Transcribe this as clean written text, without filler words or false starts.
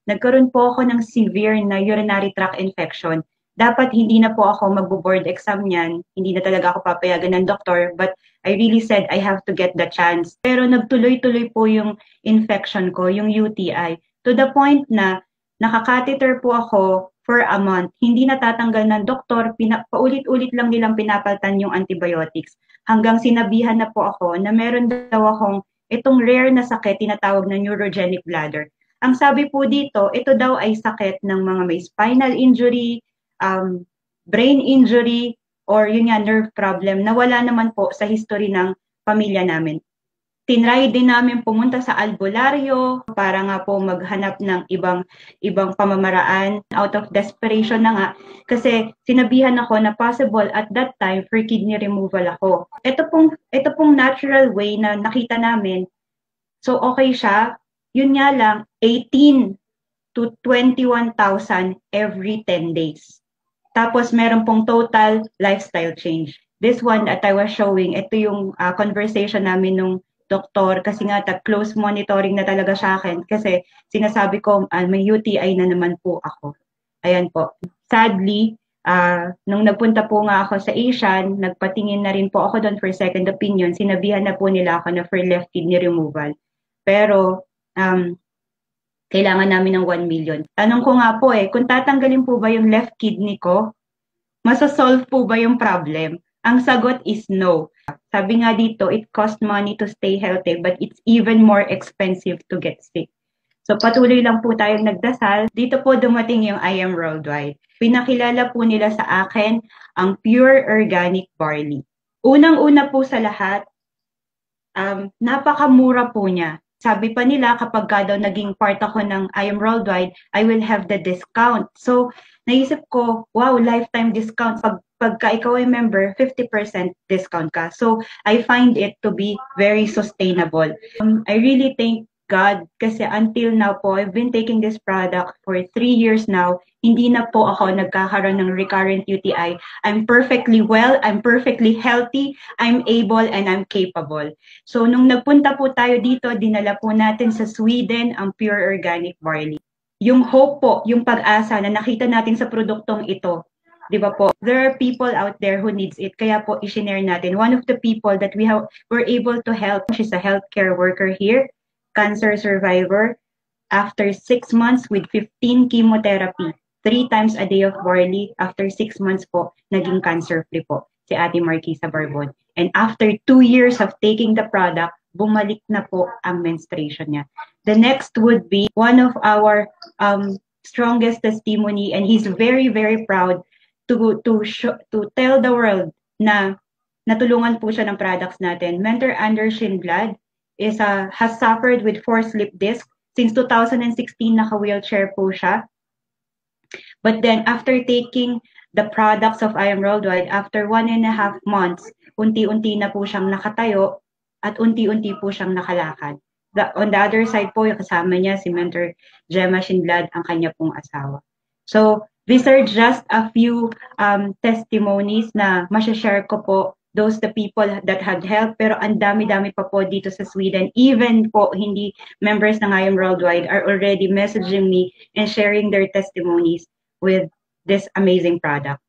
nagkaroon po ako ng severe na urinary tract infection. Dapat hindi na po ako magbo-board exam niyan, hindi na talaga ako papayagan ng doktor, but I really said I have to get the chance. Pero nagtuloy-tuloy po yung infection ko, yung UTI, to the point na nakakatheter po ako for a month. Hindi natatanggal ng doktor, paulit-ulit lang nilang pinapalitan yung antibiotics. Hanggang sinabihan na po ako na meron daw akong itong rare na sakit, tinatawag na neurogenic bladder. Ang sabi po dito, ito daw ay sakit ng mga may spinal injury, brain injury, or yun nga, nerve problem, na wala naman po sa history ng pamilya namin. Tinry din namin pumunta sa albularyo para nga po maghanap ng ibang pamamaraan. Out of desperation na nga, kasi sinabihan ako na possible at that time for kidney removal ako. Ito pong natural way na nakita namin, so okay siya, yun nga lang, 18 to 21,000 every 10 days. Tapos meron pong total lifestyle change. This one that I was showing, ito yung conversation namin nung doktor, kasi nga close monitoring na talaga sa akin kasi sinasabi ko may UTI na naman po ako. Ayan po. Sadly, nung nagpunta po nga ako sa Asian, nagpatingin na rin po ako doon for second opinion. Sinabihan na po nila ako na for left kidney removal. Pero kailangan namin ng 1 million. Tanong ko nga po kung tatanggalin po ba yung left kidney ko, masasolve po ba yung problem? Ang sagot is no. Sabi nga dito, it costs money to stay healthy, but it's even more expensive to get sick. So patuloy lang po tayong nagdasal. Dito po dumating yung I Am Worldwide. Pinakilala po nila sa akin ang pure organic barley. Unang-una po sa lahat, napakamura po niya. Sabi pa nila kapag daw naging part ako ng I Am Worldwide, I will have the discount. So, naisip ko, wow, lifetime discount. Pagka ikaw ay member, 50% discount ka. So, I find it to be very sustainable. I really thank God kasi until now po, I've been taking this product for 3 years now. Hindi na po ako nagkakaroon ng recurrent UTI. I'm perfectly well, I'm perfectly healthy, I'm able, and I'm capable. So, nung nagpunta po tayo dito, dinala po natin sa Sweden ang pure organic barley. Yung hope po, yung pag-asa na nakita natin sa produktong ito, di ba po? There are people out there who needs it. Kaya po, i-share natin. One of the people that were able to help, she's a healthcare worker here, cancer survivor, after 6 months with 15 chemotherapy, 3 times a day of barley, after 6 months po, naging cancer-free po, si Ate Marquisa Barbon. And after 2 years of taking the product, bumalik na po ang menstruation niya. The next would be one of our strongest testimony, and he's very, very proud to tell the world na natulungan po siya ng products natin. Mentor Anders Schindblad has suffered with 4 slip disc. Since 2016, naka-wheelchair po siya. But then, after taking the products of I Am Worldwide, after 1.5 months, unti-unti na po siyang nakatayo at unti-unti po siyang nakalakad. On the other side po, yung kasama niya si Mentor Gemma Schindblad, ang kanya pong asawa. So, these are just a few testimonies na masashare ko po, those the people that had help, pero ang dami-dami pa po dito sa Sweden. Even po hindi members ng I Am Worldwide are already messaging me and sharing their testimonies with this amazing product.